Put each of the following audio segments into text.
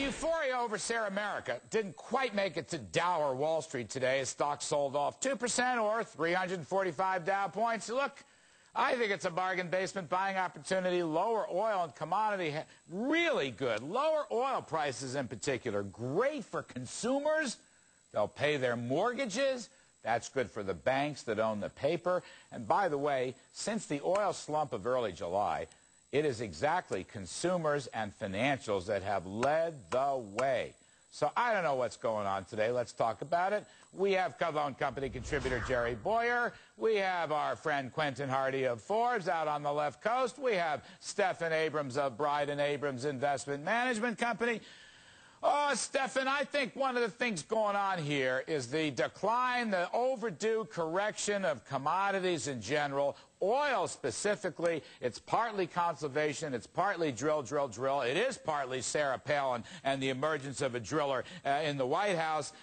euphoria over Sarah America didn't quite make it to Dow or Wall Street today as stocks sold off 2% or 345 Dow points. Look, I think it's a bargain basement buying opportunity. Lower oil and commodity, really good. Lower oil prices in particular, great for consumers. They'll pay their mortgages. That's good for the banks that own the paper. And by the way, since the oil slump of early July, it is exactly consumers and financials that have led the way. So I don't know what's going on today. Let's talk about it. We have Kudlow and Company contributor Jerry Bowyer. We have our friend Quentin Hardy of Forbes out on the left coast. We have Stephan Abrams of Bride and Abrams Investment Management Company. Oh, Stephan, I think one of the things going on here is the decline, the overdue correction of commodities in general. Oil specifically, it's partly conservation, it's partly drill. It is partly Sarah Palin and the emergence of a driller in the White House.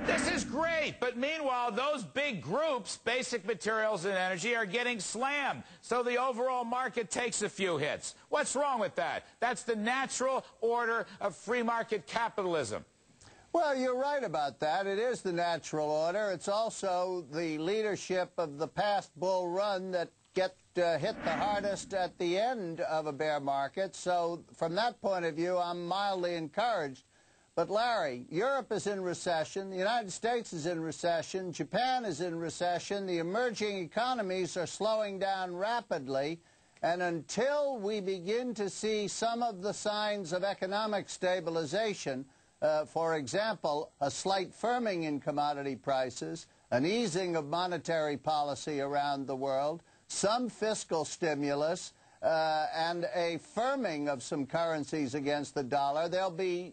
This is great, but meanwhile, those big groups, basic materials and energy, are getting slammed. So the overall market takes a few hits. What's wrong with that? That's the natural order of free market capitalism. Well, you're right about that. It is the natural order. It's also the leadership of the past bull run that hit the hardest at the end of a bear market. So from that point of view, I'm mildly encouraged. But, Larry, Europe is in recession, the United States is in recession, Japan is in recession, the emerging economies are slowing down rapidly, and until we begin to see some of the signs of economic stabilization, for example, a slight firming in commodity prices, an easing of monetary policy around the world, some fiscal stimulus, and a firming of some currencies against the dollar, there'll be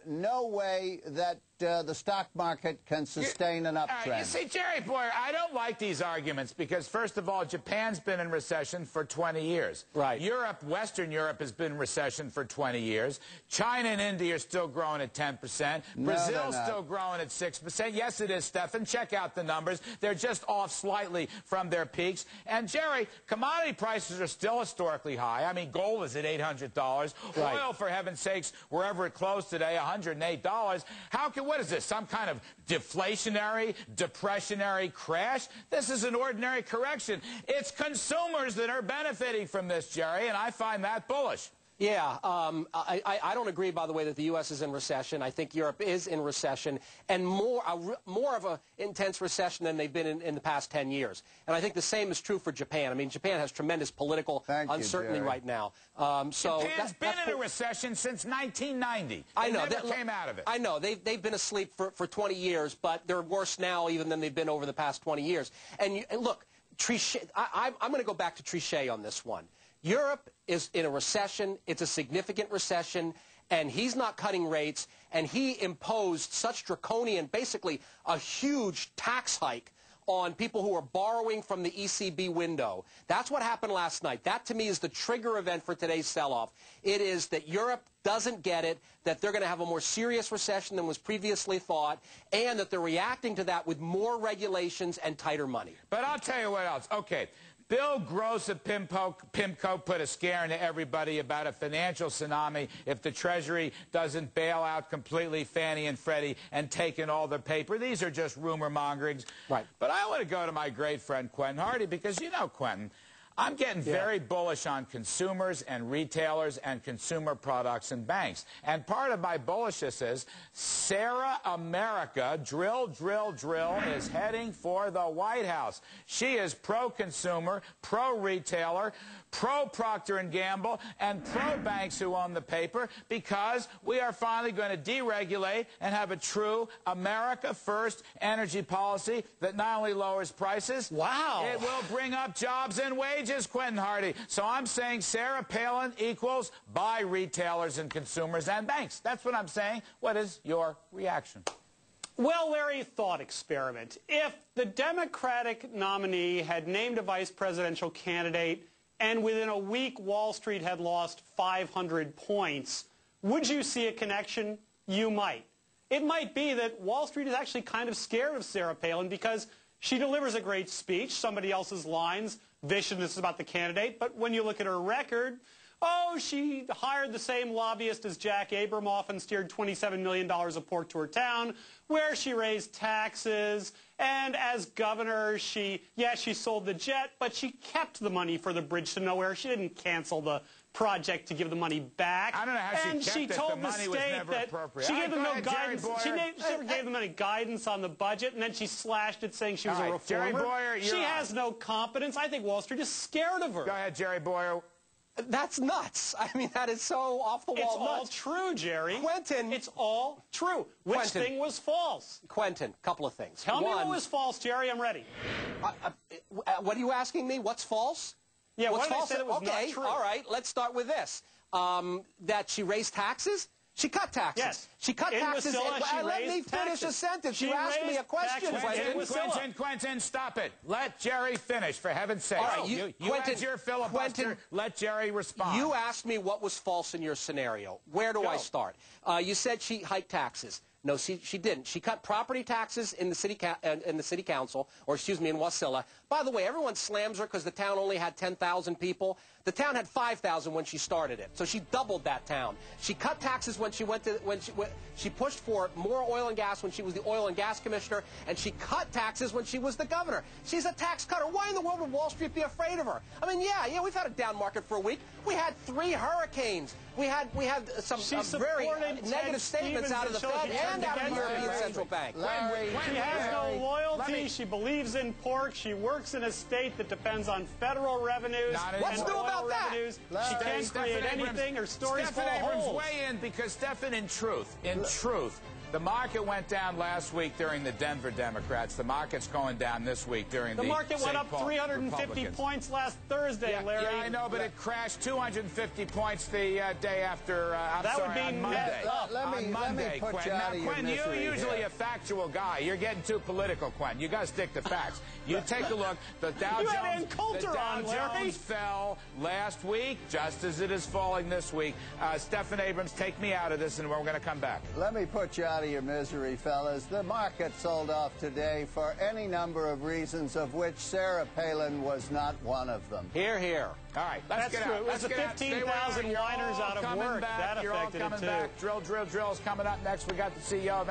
no way that the stock market can sustain an uptrend. You see, Jerry Bowyer, I don't like these arguments because, first of all, Japan's been in recession for 20 years. Right. Europe, Western Europe, has been in recession for 20 years. China and India are still growing at 10%. Brazil's still growing at 6%. Yes, it is, Stephan. Check out the numbers. They're just off slightly from their peaks. And, Jerry, commodity prices are still historically high. I mean, gold is at $800. Right. Oil, for heaven's sakes, wherever it closed today, $108. What is this, some kind of deflationary, depressionary crash? This is an ordinary correction. It's consumers that are benefiting from this, Jerry, and I find that bullish. Yeah, I don't agree, by the way, that the U.S. is in recession. I think Europe is in recession, and more of an intense recession than they've been in the past 10 years. And I think the same is true for Japan. I mean, Japan has tremendous political uncertainty right now. Japan's been in a recession since 1990. I know. They never came out of it. I know. They've been asleep for 20 years, but they're worse now even than they've been over the past 20 years. And look, Trichet, I'm going to go back to Trichet on this one. Europe is in a recession. It's a significant recession, and he's not cutting rates, and he imposed such draconian, basically a huge tax hike on people who are borrowing from the ECB window. That's what happened last night. That, to me, is the trigger event for today's sell-off. It is that Europe doesn't get it, that they're going to have a more serious recession than was previously thought, and that they're reacting to that with more regulations and tighter money. But I'll tell you what else. Okay. Bill Gross of PIMCO put a scare into everybody about a financial tsunami if the Treasury doesn't bail out completely Fannie and Freddie and take in all the paper. These are just rumor mongerings. Right. But I want to go to my great friend Quentin Hardy because, you know, Quentin, I'm getting very bullish on consumers and retailers and consumer products and banks. And part of my bullishness is Sarah America, drill, is heading for the White House. She is pro-consumer, pro-retailer, pro-Procter & Gamble, and pro-banks who own the paper because we are finally going to deregulate and have a true America-first energy policy that not only lowers prices, it will bring up jobs and wages, Quentin Hardy. So I'm saying Sarah Palin equals buy retailers and consumers and banks. That's what I'm saying. What is your reaction? Well, Larry, thought experiment. If the Democratic nominee had named a vice presidential candidate and within a week Wall Street had lost 500 points, would you see a connection? You might. It might be that Wall Street is actually kind of scared of Sarah Palin because she delivers a great speech, somebody else's lines, viciousness about the candidate, but when you look at her record, Oh, she hired the same lobbyist as Jack Abramoff and steered $27 million of pork to her town, where she raised taxes. And as governor, she sold the jet, but she kept the money for the bridge to nowhere. She didn't cancel the project to give the money back. I don't know how she kept she it. told The money was never appropriate. She gave them no ahead, guidance. She never gave them any guidance on the budget, and then she slashed it, saying she was a reformer. Jerry Bowyer, she has no competence. I think Wall Street is scared of her. Go ahead, Jerry Bowyer. That's nuts. I mean, that is so off the wall It's all nuts. true, Jerry. Quentin. It's all true. Which Quentin. thing was false? Quentin, couple of things. Tell me what was false, Jerry. I'm ready. What are you asking me? What's false? Yeah, What's what did I false? say that was okay, not true? all right. Let's start with this. That she raised taxes? She cut taxes. Yes. She cut In taxes. Wasilla, she Let me raised finish taxes. a sentence. She You asked me a raised question, taxes. Quentin, stop it. Let Jerry finish, for heaven's sake. All right, you Quentin, had your filibuster. Quentin, let Jerry respond. You asked me what was false in your scenario. Where do I start? You said she hiked taxes. No, she didn't. She cut property taxes in the city council, or excuse me, in Wasilla. By the way, everyone slams her because the town only had 10,000 people. The town had 5,000 when she started it, so she doubled that town. She cut taxes when she she pushed for more oil and gas when she was the oil and gas commissioner, and she cut taxes when she was the governor. She's a tax cutter. Why in the world would Wall Street be afraid of her? I mean, yeah, we've had a down market for a week. We had 3 hurricanes. We had some very negative statements out of the Fed and out of the European Central Bank. She has no loyalty. She believes in pork. She works in a state that depends on federal revenues. What's new about that? Revenues. She can't create anything. Her stories full of Abrams, holes. weigh in, because Stephan, in truth, the market went down last week during the Denver Democrats. The market's going down this week during the market went St. up Paul 350 Republicans. points last Thursday, Larry. Yeah, I know, but it crashed 250 points the day after. On Monday. Let me put you out of your misery. Quentin, you're usually a factual guy. You're getting too political, Quentin. You got to stick to facts. You take a look. The Dow Jones fell last week, just as it is falling this week. Stephan Abrams, take me out of this, and we're going to come back. Let me put you out of your misery, fellas. The market sold off today for any number of reasons, of which Sarah Palin was not one of them. Hear, hear. All right, let's get out. It was the 15,000 whiners out of work. That You're all affected it, coming too. back. Drill's coming up next. We got the CEO of